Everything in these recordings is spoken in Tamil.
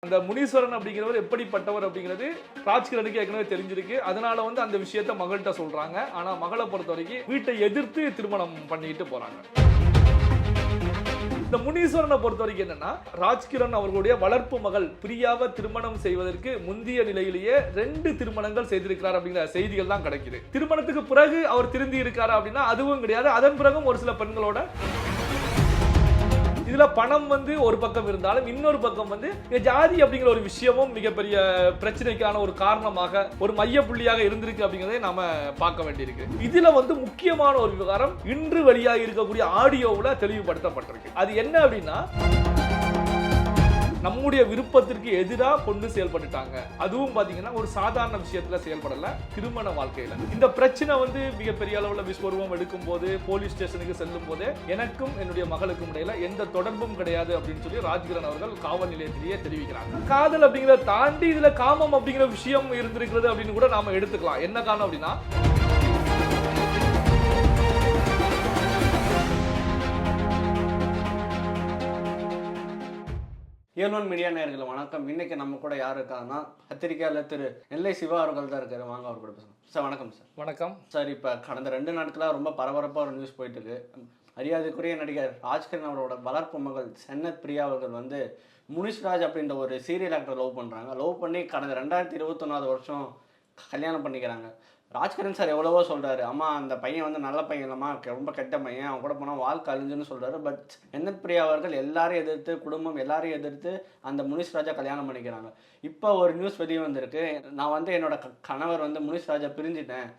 அந்த முனீஸ்வரன் அப்படிங்கிறவர் எப்படிப்பட்டவர் அப்படிங்கிறது ராஜ்கிரனுக்கு ஏற்கனவே தெரிஞ்சிருக்கு. அதனால அந்த விஷயத்த மகள்கிட்ட சொல்றாங்க. ஆனா மகளை பொறுத்த வரைக்கும் வீட்டை எதிர்த்து திருமணம் பண்ணிட்டு போறாங்க. இந்த முனீஸ்வரனை பொறுத்த வரைக்கும் என்னன்னா, ராஜ்கிரண் அவர்களுடைய வளர்ப்பு மகள் பிரியாவை திருமணம் செய்வதற்கு முந்தைய நிலையிலேயே 2 திருமணங்கள் செய்திருக்கிறார் அப்படிங்கிற செய்திகள் தான் கிடைக்குது. திருமணத்துக்கு பிறகு அவர் திருந்தி இருக்காரா அப்படின்னா அதுவும் கிடையாது. அதன் பிறகும் ஒரு சில பெண்களோட இதுல பணம் ஒரு பக்கம் இருந்தாலும் இன்னொரு பக்கம் ஜாதி அப்படிங்கிற ஒரு விஷயமும் மிகப்பெரிய பிரச்சனைக்கான ஒரு காரணமாக ஒரு மைய புள்ளியாக இருந்திருக்கு அப்படிங்கிறதை நாம பார்க்க வேண்டியிருக்கு. இதுல முக்கியமான ஒரு விவகாரம் இன்று வெளியாக இருக்கக்கூடிய ஆடியோவில் தெளிவுபடுத்தப்பட்டிருக்கு. அது என்ன அப்படின்னா, நம்முடைய விருப்பத்திற்கு எதிராக பொண்ணு செயல்பட்டுட்டாங்க. அதுவும் பாத்தீங்கன்னா ஒரு சாதாரண விஷயத்துல செயல்படல, திருமண வாழ்க்கையில. இந்த பிரச்சனை மிகப்பெரிய அளவுல விஸ்வரூபம் எடுக்கும் போது போலீஸ் ஸ்டேஷனுக்கு செல்லும் போது எனக்கும் என்னுடைய மகளுக்கும் இடையில எந்த தொடர்பும் கிடையாது அப்படின்னு சொல்லி ராஜ்கிரண் அவர்கள் காவல் நிலையத்திலேயே தெரிவிக்கிறாங்க. காதல் அப்படிங்கிறத தாண்டி இதுல காமம் அப்படிங்கிற விஷயம் இருந்திருக்கிறது அப்படின்னு கூட நாம எடுத்துக்கலாம். என்ன காரணம் அப்படின்னா, ஏலோன் மீடியா நேயர்கள் வணக்கம். இன்னைக்கு நம்ம கூட யார் இருக்காங்கன்னா, பத்திரிகையாளர் திரு நெல்லை சிவா அவர்கள் தான் இருக்காரு. வாங்க அவர் கூட பேசலாம். சார் வணக்கம். சார் வணக்கம் சார். இப்போ கடந்த 2 நாட்களாக ரொம்ப பரபரப்பாக ஒரு நியூஸ் போயிட்டு இருக்கு. மரியாதைக்குரிய நடிகர் ராஜ்கிரண் அவரோட வளர்ப்பு மகள் சென்னத் பிரியா அவர்கள் முனிஷ்ராஜ் அப்படின்ற ஒரு சீரியல் ஆக்டர் லவ் பண்ணுறாங்க. லவ் பண்ணி கடந்த 2021 வருஷம் கல்யாணம் பண்ணிக்கிறாங்க. ராஜ்கிரண் சார் எவ்வளவோ சொல்கிறாரு, அம்மா அந்த பையன் நல்ல பையன் இல்லைம்மா, ரொம்ப கெட்ட பையன், அவன் கூட போனால் வாழ்க்கை அழிஞ்சுன்னு சொல்கிறாரு. பட் சென்னத் பிரியா அவர்கள் எல்லாரையும் எதிர்த்து, குடும்பம் எல்லாரையும் எதிர்த்து அந்த முனிஷ்ராஜா கல்யாணம் பண்ணிக்கிறாங்க. இப்போ ஒரு நியூஸ் வெளியே வந்திருக்கு, நான் என்னோட கணவர் முனிஷ்ராஜா பிரிஞ்சிட்டேன்,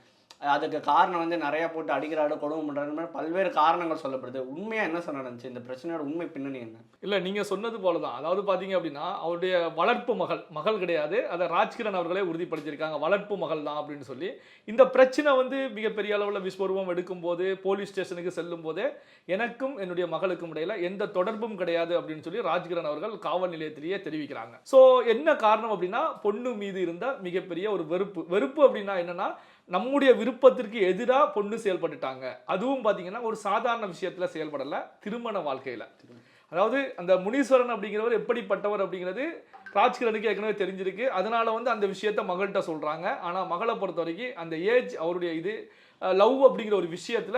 அதுக்கு காரணம் நிறையா போட்டு அடிக்கிறாரு, கொடுமை பண்ணுறாரு, பல்வேறு காரணங்கள் சொல்லப்படுது. உண்மையாக என்ன சார் நடந்துச்சு? இந்த பிரச்சனையோட உண்மை பின்னணி என்ன? இல்லை, நீங்கள் சொன்னது போல தான். அதாவது பார்த்தீங்க அப்படின்னா, அவருடைய வளர்ப்பு மகள் கிடையாது, அதை ராஜ்கிரண் அவர்களே உறுதிப்படுத்தியிருக்காங்க. வளர்ப்பு மகள் தான் அப்படின்னு சொல்லி. இந்த பிரச்சனை மிகப்பெரிய அளவில் விஸ்வரூபம் எடுக்கும் போது போலீஸ் ஸ்டேஷனுக்கு செல்லும் போதே எனக்கும் என்னுடைய மகளுக்கும் இடையில எந்த தொடர்பும் கிடையாது அப்படின்னு சொல்லி ராஜ்கிரண் அவர்கள் காவல் நிலையத்திலேயே தெரிவிக்கிறாங்க. ஸோ என்ன காரணம் அப்படின்னா, பொண்ணு மீது இருந்த மிகப்பெரிய ஒரு வெறுப்பு அப்படின்னா என்னன்னா, நம்முடைய விருப்பத்திற்கு எதிராக பொண்ணு செயல்பட்டுட்டாங்க. அதுவும் பார்த்தீங்கன்னா ஒரு சாதாரண விஷயத்துல செயல்படல, திருமண வாழ்க்கையில. அதாவது அந்த முனீஸ்வரன் அப்படிங்கிறவர் எப்படிப்பட்டவர் அப்படிங்கிறது ராஜ்கிரனுக்கு ஏற்கனவே தெரிஞ்சிருக்கு. அதனால அந்த விஷயத்த மகள்கிட்ட சொல்றாங்க. ஆனா மகளை பொறுத்த வரைக்கும் அந்த ஏஜ், அவருடைய இது லவ் அப்படிங்கிற ஒரு விஷயத்துல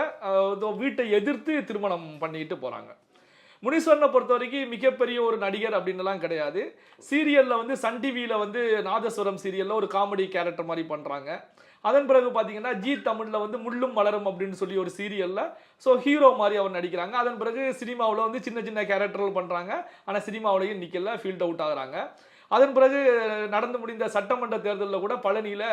வீட்டை எதிர்த்து திருமணம் பண்ணிட்டு போறாங்க. முனீஸ்வரனை பொறுத்த வரைக்கும் மிகப்பெரிய ஒரு நடிகர் அப்படின்னுலாம் கிடையாது. சீரியல்ல சன் டிவியில நாதஸ்வரம் சீரியல்ல ஒரு காமெடி கேரக்டர் மாதிரி பண்றாங்க. அதன் பிறகு பார்த்தீங்கன்னா ஜி தமிழ்ல முள்ளும் மலரும் அப்படின்னு சொல்லி ஒரு சீரியல்ல ஹீரோ மாதிரி அவர் நடிக்கிறாங்க. அதன் பிறகு சினிமாவில் சின்ன சின்ன கேரக்டர்கள் பண்றாங்க. ஆனால் சினிமாவிலையும் நிக்கல, ஃபீல்ட் அவுட் ஆகுறாங்க. அதன் பிறகு நடந்து முடிந்த சட்டமன்ற தேர்தலில் கூட பழனியில்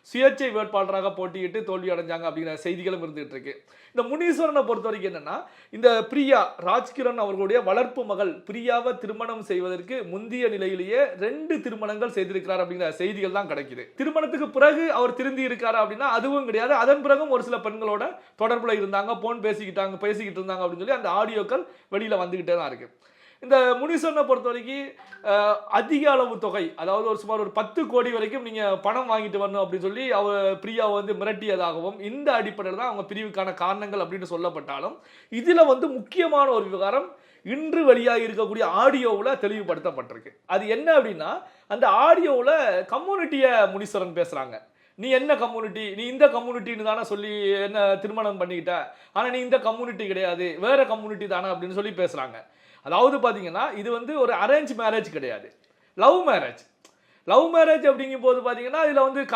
சுயேட்சை வேட்பாளராக போட்டியிட்டு தோல்வி அடைஞ்சாங்க அப்படிங்கிற செய்திகளும் இருந்துகிட்டு இருக்கு. இந்த முனீஸ்வரனை பொறுத்த வரைக்கும் என்னன்னா, இந்த பிரியா, ராஜ்கிரண் அவர்களுடைய வளர்ப்பு மகள் பிரியாவை திருமணம் செய்வதற்கு முந்தைய நிலையிலேயே 2 திருமணங்கள் செய்திருக்கிறார் அப்படிங்கிற செய்திகள் தான் கிடைக்குது. திருமணத்துக்கு பிறகு அவர் திருந்தி இருக்காரா அப்படின்னா அதுவும் கிடையாது. அதன் பிறகும் ஒரு சில பெண்களோட தொடர்புல இருந்தாங்க, போன் பேசிக்கிட்டு இருந்தாங்க அப்படின்னு சொல்லி அந்த ஆடியோக்கள் வெளியில வந்துகிட்டே தான் இருக்கு. இந்த முனீஸ்வரனை பொறுத்த வரைக்கும் அதிக அளவு தொகை, அதாவது சுமார் ஒரு 10 கோடி வரைக்கும் நீங்க பணம் வாங்கிட்டு வரணும் அப்படின்னு சொல்லி பிரியாவை மிரட்டியதாகவும், இந்த அடிப்படையில் தான் அவங்க பிரிவுக்கான காரணங்கள் அப்படின்னு சொல்லப்பட்டாலும், இதுல முக்கியமான ஒரு விவகாரம் இன்று வெளியாக இருக்கக்கூடிய ஆடியோவில் தெளிவுபடுத்தப்பட்டிருக்கு. அது என்ன அப்படின்னா, அந்த ஆடியோவில் கம்யூனிட்டியை முனீஸ்வரன் பேசுறாங்க. நீ என்ன கம்யூனிட்டி, நீ இந்த கம்யூனிட்டின்னு தானே சொல்லி என்ன திருமணம் பண்ணிக்கிட்ட, ஆனா நீ இந்த கம்யூனிட்டி கிடையாது, வேற கம்யூனிட்டி தானே அப்படின்னு சொல்லி பேசுறாங்க. அதாவது பார்த்தீங்கன்னா இது ஒரு அரேஞ்ச் மேரேஜ் கிடையாது, லவ் மேரேஜ். லவ் மேரேஜ் அப்படிங்கும் போது பார்த்தீங்கன்னா இதில்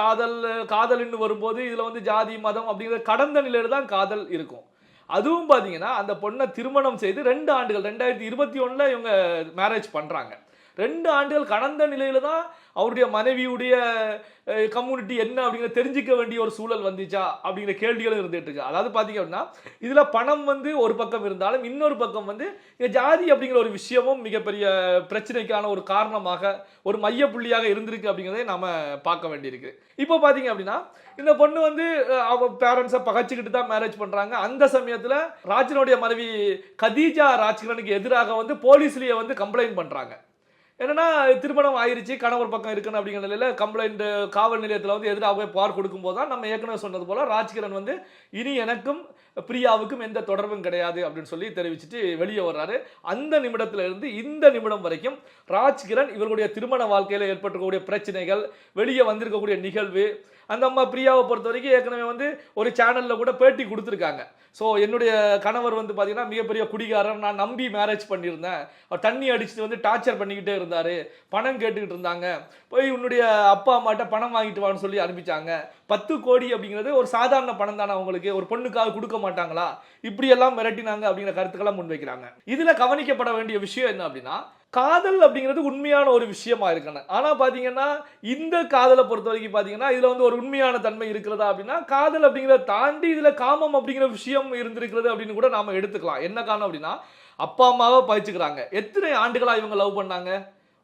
காதல்னு வரும்போது இதில் ஜாதி மதம் அப்படிங்கிற கடந்த நிலையில தான் காதல் இருக்கும். அதுவும் பார்த்தீங்கன்னா அந்த பொண்ணை திருமணம் செய்து 2 ஆண்டுகள் 2021 இவங்க மேரேஜ் பண்ணுறாங்க. 2 ஆண்டுகள் கடந்த நிலையில தான் அவருடைய மனைவியுடைய கம்யூனிட்டி என்ன அப்படிங்கிற தெரிஞ்சிக்க வேண்டிய ஒரு சூழல் வந்துச்சா அப்படிங்கிற கேள்விகளும் இருந்துட்டு இருக்கு. அதாவது பாத்தீங்க அப்படின்னா இதுல பணம் ஒரு பக்கம் இருந்தாலும் இன்னொரு பக்கம் ஜாதி அப்படிங்கிற ஒரு விஷயமும் மிகப்பெரிய பிரச்சனைக்கான ஒரு காரணமாக ஒரு மைய புள்ளியாக இருந்திருக்கு அப்படிங்கிறதை நாம பார்க்க வேண்டியிருக்கு. இப்போ பாத்தீங்க அப்படின்னா இந்த பொண்ணு அவ பேரண்ட்ஸை பகச்சிக்கிட்டு தான் மேரேஜ் பண்றாங்க. அந்த சமயத்துல ராஜனுடைய மனைவி கதீஜா ராஜ்கிரனுக்கு எதிராக போலீஸ்லயே கம்ப்ளைண்ட் பண்றாங்க. என்னன்னா திருமணம் ஆயிருச்சு, கணவர் பக்கம் இருக்கணும் அப்படிங்கிற நிலையில கம்ப்ளைண்ட் காவல் நிலையத்தில் எதிராக புகார் கொடுக்கும் போது தான் நம்ம ஏற்கனவே சொன்னது போல ராஜ்கிரண் இனி எனக்கும் பிரியாவுக்கும் எந்த தொடர்பும் கிடையாது அப்படின்னு சொல்லி தெரிவிச்சுட்டு வெளியே வர்றாரு. அந்த நிமிடத்துல இருந்து இந்த நிமிடம் வரைக்கும் ராஜ்கிரண் இவர்களுடைய திருமண வாழ்க்கையில ஏற்பட்டிருக்கக்கூடிய பிரச்சனைகள், வெளியே வந்திருக்கக்கூடிய நிகழ்வு, அந்த அம்மா பிரியாவை பொறுத்த வரைக்கும் ஏற்கனவே வந்து ஒரு சேனல்ல கூட பேட்டி கொடுத்துருக்காங்க. ஸோ என்னுடைய கணவர் வந்து பார்த்தீங்கன்னா மிகப்பெரிய குடிகாரர், நான் நம்பி மேரேஜ் பண்ணியிருந்தேன், அவர் தண்ணி அடிச்சுட்டு வந்து டார்ச்சர் பண்ணிக்கிட்டே இருந்தார், பணம் கேட்டுக்கிட்டு இருந்தாங்க, போய் உன்னுடைய அப்பா அம்மாட்ட பணம் வாங்கிட்டு வான்னு சொல்லி அனுப்பிச்சாங்க, 10 கோடி அப்படிங்கிறது ஒரு சாதாரண பணம் தானே அவங்களுக்கு, ஒரு பொண்ணுக்காக கொடுக்க மாட்டாங்களா, இப்படியெல்லாம் மிரட்டினாங்க அப்படிங்கிற கருத்துக்கெல்லாம் முன்வைக்கிறாங்க. இதில் கவனிக்கப்பட வேண்டிய விஷயம் என்ன அப்படின்னா, காதல் அப்படிங்கிறது உண்மையான ஒரு விஷயமா இருக்கணும். ஆனா பாத்தீங்கன்னா இந்த காதலை பொறுத்த வரைக்கும் பாத்தீங்கன்னா இதுல வந்து ஒரு உண்மையான தன்மை இருக்கிறதா அப்படின்னா, காதல் அப்படிங்கிறத தாண்டி இதுல காமம் அப்படிங்கிற விஷயம் இருந்திருக்கிறது அப்படின்னு கூட நாம எடுத்துக்கலாம். என்ன காரணம் அப்படின்னா, அப்பா அம்மாவை பழிச்சுக்கிறாங்க. எத்தனை ஆண்டுகளா இவங்க லவ் பண்ணாங்க?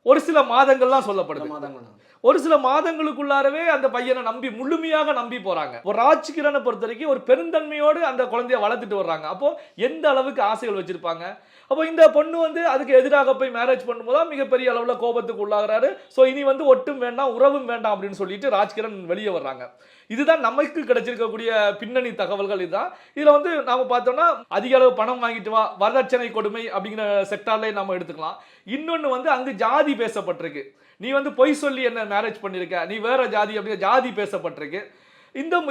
ஒரு சில மாதங்கள்லாம் சொல்லப்படுது. ஒரு சில மாதங்களுக்குள்ளாரவே அந்த பையனை நம்பி முழுமையாக நம்பி போறாங்க. ஒரு ராஜ்கிரனை பொறுத்த வரைக்கும் ஒரு பெருந்தன்மையோடு அந்த குழந்தைய வளர்த்துட்டு வர்றாங்க. அப்போ எந்த அளவுக்கு ஆசைகள் வச்சிருப்பாங்க. அப்போ இந்த பொண்ணு வந்து அதுக்கு எதிராக போய் மேரேஜ் பண்ணும்போது மிகப்பெரிய அளவுல கோபத்துக்கு உள்ளாகிறாரு. ஸோ இனி வந்து ஒட்டும் வேண்டாம், உறவும் வேண்டாம் அப்படின்னு சொல்லிட்டு ராஜ்கிரண் வெளியே வர்றாங்க. இதுதான் நமக்கு கிடைச்சிருக்கக்கூடிய பின்னணி தகவல்கள். இதுதான். இதுல வந்து நாம பார்த்தோம்னா அதிக அளவு பணம் வாங்கிட்டு வா, வரதட்சணை கொடுமை அப்படிங்கிற செக்டார்லயே நம்ம எடுத்துக்கலாம். இன்னொன்னு வந்து அங்கு ஜாதி பேசப்பட்டிருக்கு. நீ வந்து பொய் சொல்லி என்ன மேரேஜ் பண்ணிருக்க, நீ வேற ஜாதி அப்படிங்கிற ஜாதி பேசப்பட்டிருக்கு.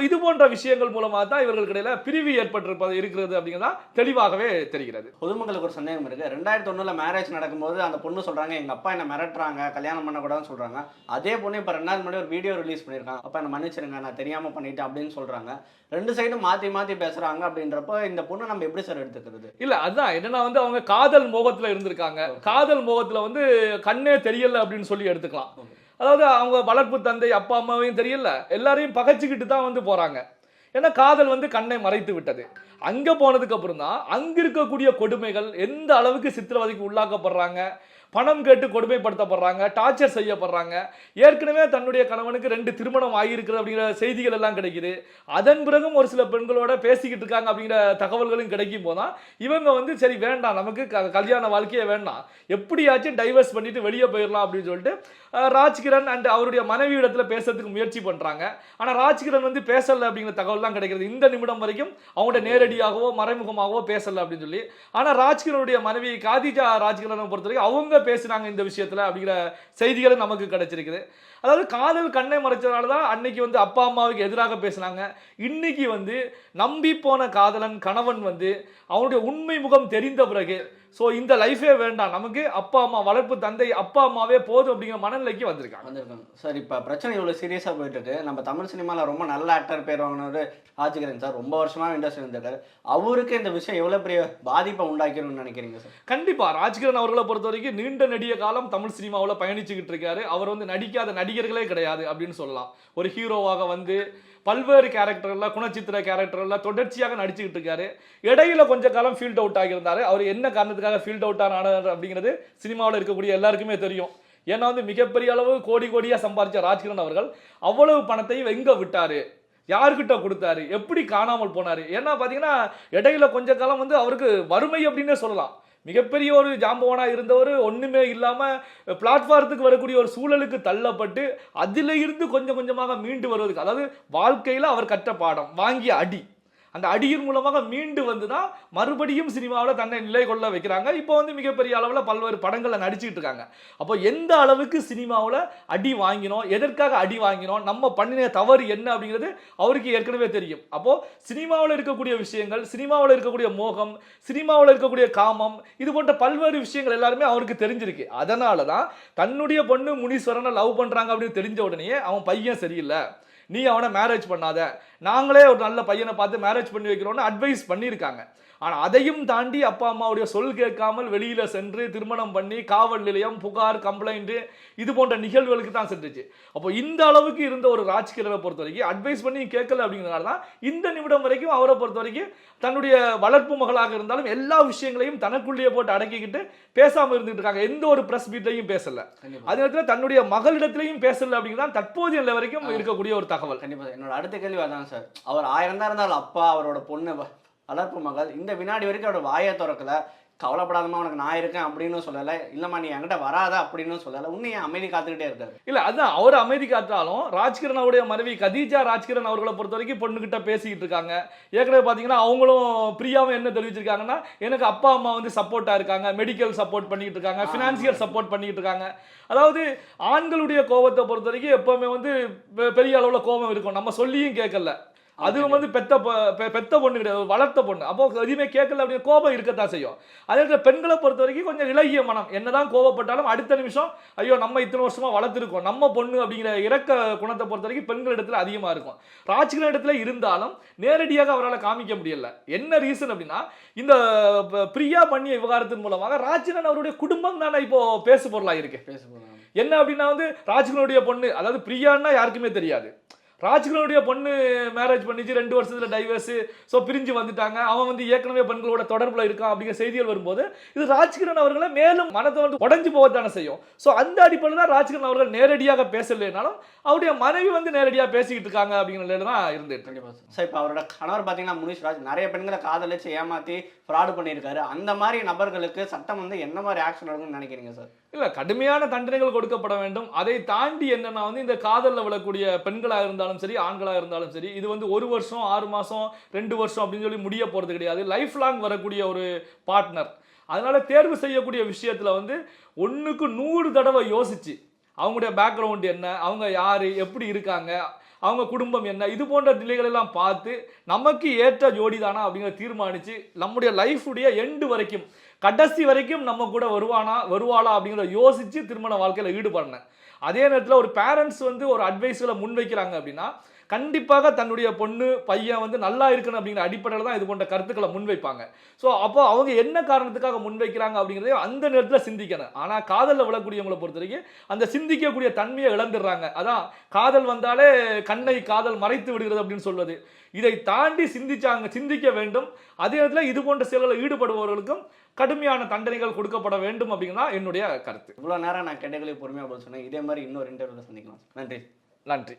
இது போன்ற விஷயங்கள் மூலமாக தான் இவர்களுக்கு இடையில பிரிவு ஏற்பட்டிருப்பது இருக்கிறது அப்படிங்கிறதா தெளிவாகவே தெரிகிறது. பொதுமக்களுக்கு ஒரு சந்தேகம் இருக்கு. 2001 மேரேஜ் நடக்கும்போது அந்த பொண்ணு சொல்றாங்க, எங்க அப்பா என்ன மிரட்டுறாங்க, கல்யாணம் பண்ணக்கூடாதுன்னு சொல்றாங்க. அதே பொண்ணு இப்ப 2 நாள் முன்னாடி ஒரு வீடியோ ரிலீஸ் பண்ணிருக்காங்க, அப்பா என்ன மன்னிச்சிருங்க, நான் தெரியாம பண்ணிட்டேன் அப்படின்னு சொல்றாங்க. 2 சைடும் மாத்தி மாத்தி பேசுறாங்க. அப்படின்றப்ப இந்த பொண்ணு நம்ம எப்படி சார் எடுத்துக்கிறது? இல்ல அதான் என்னன்னா வந்து அவங்க காதல் மோகத்துல இருந்திருக்காங்க. காதல் மோகத்துல வந்து கண்ணே தெரியல அப்படின்னு சொல்லி எடுத்துக்கலாம். அதாவது அவங்க வளர்ப்பு தந்தை அப்பா அம்மாவையும் தெரியல, எல்லாரையும் பகைச்சுக்கிட்டு தான் வந்து போறாங்க. ஏன்னா காதல் வந்து கண்ணை மறைத்து விட்டது. அங்க போனதுக்கு அப்புறம் தான் அங்க இருக்கக்கூடிய கொடுமைகள், எந்த அளவுக்கு சித்திரவதைக்கு உள்ளாக்கப்படுறாங்க, பணம் கேட்டு கொடுமைப்படுத்தப்படுறாங்க, டார்ச்சர் செய்யப்படுறாங்க. ஏற்கனவே தன்னுடைய கணவனுக்கு 2 திருமணம் ஆகியிருக்கிறது அப்படிங்கிற செய்திகள் எல்லாம் கிடைக்குது. அதன் பிறகும் ஒரு சில பெண்களோட பேசிக்கிட்டு இருக்காங்க அப்படிங்கிற தகவல்களும் கிடைக்கும் போதான் இவங்க வந்து சரி வேண்டாம், நமக்கு கல்யாண வாழ்க்கையே வேண்டாம், எப்படியாச்சும் டைவர்ஸ் பண்ணிட்டு வெளியே போயிடலாம் அப்படின்னு சொல்லிட்டு ராஜ்கிரண் அண்ட் அவருடைய மனைவி இடத்துல பேசுறதுக்கு முயற்சி பண்றாங்க. ஆனா ராஜ்கிரண் வந்து பேசல அப்படிங்கிற தகவல் தான் கிடைக்கிறது. இந்த நிமிடம் வரைக்கும் அவங்கள்ட்ட நேரடியாகவோ மறைமுகமாகவோ பேசல அப்படின்னு சொல்லி. ஆனா ராஜ்கிரனுடைய மனைவி காதிஜா ராஜ்கிரனை பொறுத்த வரைக்கும் அவங்க பேசினாங்க இந்த விஷயத்துல அப்படிங்கிற செய்திகளும் நமக்கு கிடைச்சிருக்குது. அதாவது காதல் கண்ணை மறைச்சதுனால தான் அன்னைக்கு வந்து அப்பா அம்மாவுக்கு எதிராக பேசினாங்க. இன்னைக்கு வந்து நம்பி போன காதலன் கணவன் வந்து அவனுடைய உண்மை முகம் தெரிந்த பிறகு ஸோ இந்த லைஃபே வேண்டாம், நமக்கு அப்பா அம்மா வளர்ப்பு தந்தை அப்பா அம்மாவே போதும் அப்படிங்கிற மனநிலைக்கு வந்திருக்காங்க. சார் இப்போ பிரச்சனை இவ்வளோ சீரியஸாக போயிட்டு இருக்கு. நம்ம தமிழ் சினிமாவில் ரொம்ப நல்ல ஆக்டர் பேர் வாங்கினவர் ராஜ்கிரண் சார், ரொம்ப வருஷமாக இண்டஸ்ட்ரி இருந்திருக்காரு. அவருக்கு இந்த விஷயம் எவ்வளோ பெரிய பாதிப்பை உண்டாக்கணும்னு நினைக்கிறீங்க சார்? கண்டிப்பா ராஜ்கிரண் அவர்களை பொறுத்த வரைக்கும் நீண்ட நெடிய காலம் தமிழ் சினிமாவில் பயணிச்சுக்கிட்டு இருக்காரு. அவர் வந்து நடிக்காத நடிகர்களே கிடையாது அப்படின்னு சொல்லலாம். ஒரு ஹீரோவாக வந்து பல்வேறு கேரக்டர்ல, குணச்சித்திர கேரக்டர்ல தொடர்ச்சியாக நடிச்சுக்கிட்டு இருக்காரு. இடையில கொஞ்ச காலம் ஃபீல்ட் அவுட் ஆகியிருந்தாரு. அவர் என்ன காரணத்துக்காக ஃபீல்ட் அவுட் ஆனார் அப்படிங்கிறது சினிமாவில் இருக்கக்கூடிய எல்லாருக்குமே தெரியும். ஏன்னா வந்து மிகப்பெரிய அளவு கோடி கோடியா சம்பாதிச்ச ராஜ்கிரண் அவர்கள் அவ்வளவு பணத்தையும் எங்க விட்டாரு, யாருக்கிட்ட கொடுத்தாரு, எப்படி காணாமல் போனாரு? ஏன்னா பாத்தீங்கன்னா இடையில கொஞ்ச காலம் வந்து அவருக்கு வறுமை அப்படின்னே சொல்லலாம். மிகப்பெரிய ஒரு ஜாம்பவானா இருந்தவர் ஒண்ணுமே இல்லாம பிளாட்ஃபாரத்துக்கு வரக்கூடிய ஒரு சூழலுக்கு தள்ளப்பட்டு அதில இருந்து கொஞ்சம் கொஞ்சமாக மீண்டு வருவதுக்கு, அதாவது வாழ்க்கையில அவர் கற்ற பாடம், வாங்கிய அடி, அந்த அடியின் மூலமாக மீண்டு வந்துதான் மறுபடியும் சினிமாவில் தன்னை நிலை கொள்ள வைக்கிறாங்க. இப்போ வந்து மிகப்பெரிய அளவில் பல்வேறு படங்களில் நடிச்சுட்டு இருக்காங்க. அப்போ எந்த அளவுக்கு சினிமாவில் அடி வாங்கினோம், எதற்காக அடி வாங்கினோம், நம்ம பண்ணின தவறு என்ன அப்படிங்கிறது அவருக்கு ஏற்கனவே தெரியும். அப்போ சினிமாவில் இருக்கக்கூடிய விஷயங்கள், சினிமாவில் இருக்கக்கூடிய மோகம், சினிமாவில் இருக்கக்கூடிய காமம், இது போன்ற பல்வேறு விஷயங்கள் எல்லாருமே அவருக்கு தெரிஞ்சிருக்கு. அதனால தான் தன்னுடைய பொண்ணு முனீஸ்வரனை லவ் பண்றாங்க அப்படின்னு தெரிஞ்ச உடனே அவன் பையன் சரியில்லை, நீ அவனை மேரேஜ் பண்ணாத, நாங்களே ஒரு நல்ல பையனை பார்த்து மேரேஜ் பண்ணி வைக்கிறோம்னு அட்வைஸ் பண்ணியிருக்காங்க. ஆனால் அதையும் தாண்டி அப்பா அம்மாவுடைய சொல் கேட்காமல் வெளியில சென்று திருமணம் பண்ணி காவல் நிலையம், புகார், கம்ப்ளைண்ட், இது போன்ற நிகழ்வுகளுக்கு தான் சென்றுச்சு. அப்போ இந்த அளவுக்கு இருந்த ஒரு ராஜ்கிரனை பொறுத்த வரைக்கும் அட்வைஸ் பண்ணி கேட்கல அப்படிங்கிறனால தான் இந்த நிமிடம் வரைக்கும் அவரை பொறுத்த வரைக்கும் தன்னுடைய வளர்ப்பு மகளாக இருந்தாலும் எல்லா விஷயங்களையும் தனக்குள்ளேயே போட்டு அடக்கிக்கிட்டு பேசாம இருந்துட்டு இருக்காங்க. எந்த ஒரு பிரஸ் மீட்லையும் பேசல, அதே நேரத்தில் தன்னுடைய மகளிடத்திலையும் பேசல அப்படிங்கிறதான் தற்போதைய நிலை வரைக்கும் இருக்கக்கூடிய ஒரு தகவல். கண்டிப்பா என்னோட அடுத்த கேள்வி அதான் சார். அவர் 1000 தான் இருந்தாலும் அப்பா, அவரோட பொண்ணு வளர்ப்பு மகள் இந்த வினாடி வரைக்கும் அவரோட வாயை திறக்கல. கவலைப்படாதமா உனக்கு நான் இருக்கேன் அப்படின்னு சொல்லலை, இல்லைம்மா நீ என்கிட்ட வராத அப்படின்னு சொல்லலை, இன்னும் ஏன் அமைதி காத்துக்கிட்டே இருக்காரு? இல்ல அதான் அவர் அமைதி காத்தாலும் ராஜ்கிரண் அவருடைய மனைவி கதீஜா ராஜ்கிரண் அவர்களை பொறுத்த வரைக்கும் பொண்ணுகிட்ட பேசிக்கிட்டு இருக்காங்க. ஏற்கனவே பாத்தீங்கன்னா அவங்களும் பிரியாவும் என்ன தெரிவிச்சிருக்காங்கன்னா, எனக்கு அப்பா அம்மா வந்து சப்போர்ட்டா இருக்காங்க, மெடிக்கல் சப்போர்ட் பண்ணிட்டு இருக்காங்க, பினான்சியல் சப்போர்ட் பண்ணிட்டு இருக்காங்க. அதாவது ஆண்களுடைய கோபத்தை பொறுத்த வரைக்கும் எப்பவுமே வந்து பெரிய அளவுல கோபம் இருக்கும், நம்ம சொல்லியும் கேட்கல. அதுவும் வந்து பெத்த பொண்ணு கிடையாது, வளர்த்த பொண்ணு. அப்போ எதுவுமே கேட்கல அப்படின்னு கோபம் இருக்கத்தான் செய்யும். அதே நேரத்தில் பெண்களை பொறுத்த வரைக்கும் கொஞ்சம் இலகிய மனம், என்னதான் கோபப்பட்டாலும் அடுத்த நிமிஷம் ஐயோ நம்ம இத்தனை வருஷமா வளர்த்துருக்கோம், நம்ம பொண்ணு அப்படிங்கிற இறக்க குணத்தை பொறுத்த வரைக்கும் பெண்கள் இடத்துல அதிகமா இருக்கும். ராஜ்கிரண் இடத்துல இருந்தாலும் நேரடியாக அவரால் காமிக்க முடியல. என்ன ரீசன் அப்படின்னா, இந்த பிரியா பண்ணிய விவகாரத்தின் மூலமாக ராஜ்கிரண் அவருடைய குடும்பம் தானே இப்போ பேசு பொருளா இருக்கு. என்ன அப்படின்னா வந்து ராஜ்கிரனுடைய பொண்ணு, அதாவது பிரியான்னா யாருக்குமே தெரியாது, ராஜ்கிரனுடைய பொண்ணு மேரேஜ் பண்ணிச்சு, 2 வருஷத்துல டைவர்ஸ், ஸோ பிரிஞ்சு வந்துட்டாங்க, அவன் வந்து ஏற்கனவே பெண்களோட தொடர்புல இருக்கான் அப்படிங்கிற செய்திகள் வரும்போது இது ராஜ்கிரண் அவர்களை மேலும் மனத்தை வந்து உடஞ்சு போகத்தானே செய்யும். ஸோ அந்த அடிப்படையில் தான் ராஜ்கிரண் அவர்கள் நேரடியாக பேசலைனாலும் அவருடைய மனைவி வந்து நேரடியாக பேசிக்கிட்டு இருக்காங்க அப்படிங்கிற நிலையில தான் இருந்துட்டு. கண்டிப்பாக சார். இப்போ அவரோட கணவர் பார்த்தீங்கன்னா முனிஷ் ராஜ் நிறைய பெண்களை காதலிச்சு ஏமாற்றி ஃப்ராடு பண்ணியிருக்காரு. அந்த மாதிரி நபர்களுக்கு சட்டம் வந்து என்ன மாதிரி ஆக்ஷன் எடுக்கும்னு நினைக்கிறீங்க சார்? இல்ல கடுமையான தண்டனைகள் கொடுக்கப்பட வேண்டும். அதை தாண்டி என்னன்னா வந்து இந்த காதலில் விழக்கூடிய பெண்களாக இருந்தாலும் சரி ஆண்களாக இருந்தாலும் சரி, இது வந்து 1 வருஷம் 6 மாசம் 2 வருஷம் அப்படின்னு சொல்லி முடிய போறது கிடையாது, லைஃப் லாங் வரக்கூடிய ஒரு பார்ட்னர். அதனால தேர்வு செய்யக்கூடிய விஷயத்துல வந்து 1க்கு 100 தடவை யோசிச்சு அவங்களுடைய பேக்ரவுண்ட் என்ன, அவங்க யாரு, எப்படி இருக்காங்க, அவங்க குடும்பம் என்ன, இது போன்ற நிலைகள் எல்லாம் பார்த்து நமக்கு ஏற்ற ஜோடி தானா அப்படிங்கிற தீர்மானிச்சு நம்முடைய லைஃபுடைய எண்டு வரைக்கும் கடைசி வரைக்கும் நம்ம கூட வருவாளா அப்படிங்கிற யோசிச்சு திருமண வாழ்க்கையில் ஈடுபடணும். அதே நேரத்தில் ஒரு பேரண்ட்ஸ் வந்து ஒரு அட்வைஸ்களை முன்வைக்கிறாங்க அப்படின்னா கண்டிப்பாக தன்னுடைய பொண்ணு பையன் வந்து நல்லா இருக்கணும் அப்படிங்கிற அடிப்படையில் தான் இது போன்ற கருத்துக்களை முன்வைப்பாங்க. ஸோ அப்போ அவங்க என்ன காரணத்துக்காக முன்வைக்கிறாங்க அப்படிங்கிறதே அந்த நேரத்தில் சிந்திக்கணும். ஆனால் காதலில் விழக்கூடியவங்களை பொறுத்த வரைக்கும் அந்த சிந்திக்கக்கூடிய தன்மையை இழந்துடுறாங்க. அதான் காதல் வந்தாலே கண்ணை காதல் மறைத்து விடுகிறது அப்படின்னு சொல்வது. இதை தாண்டி சிந்திக்க வேண்டும். அதே நேரத்தில் இது போன்ற செயல்களில் ஈடுபடுபவர்களுக்கும் கடுமையான தண்டனைகள் கொடுக்கப்பட வேண்டும் அப்படிங்கிறதா என்னுடைய கருத்து. இவ்வளோ நேரம் நான் கேட்டகரி பொறுமையாக பதில் சொன்னேன். இதே மாதிரி இன்னொரு இன்டர்வியூவில் சந்திக்கலாம். நன்றி. நன்றி.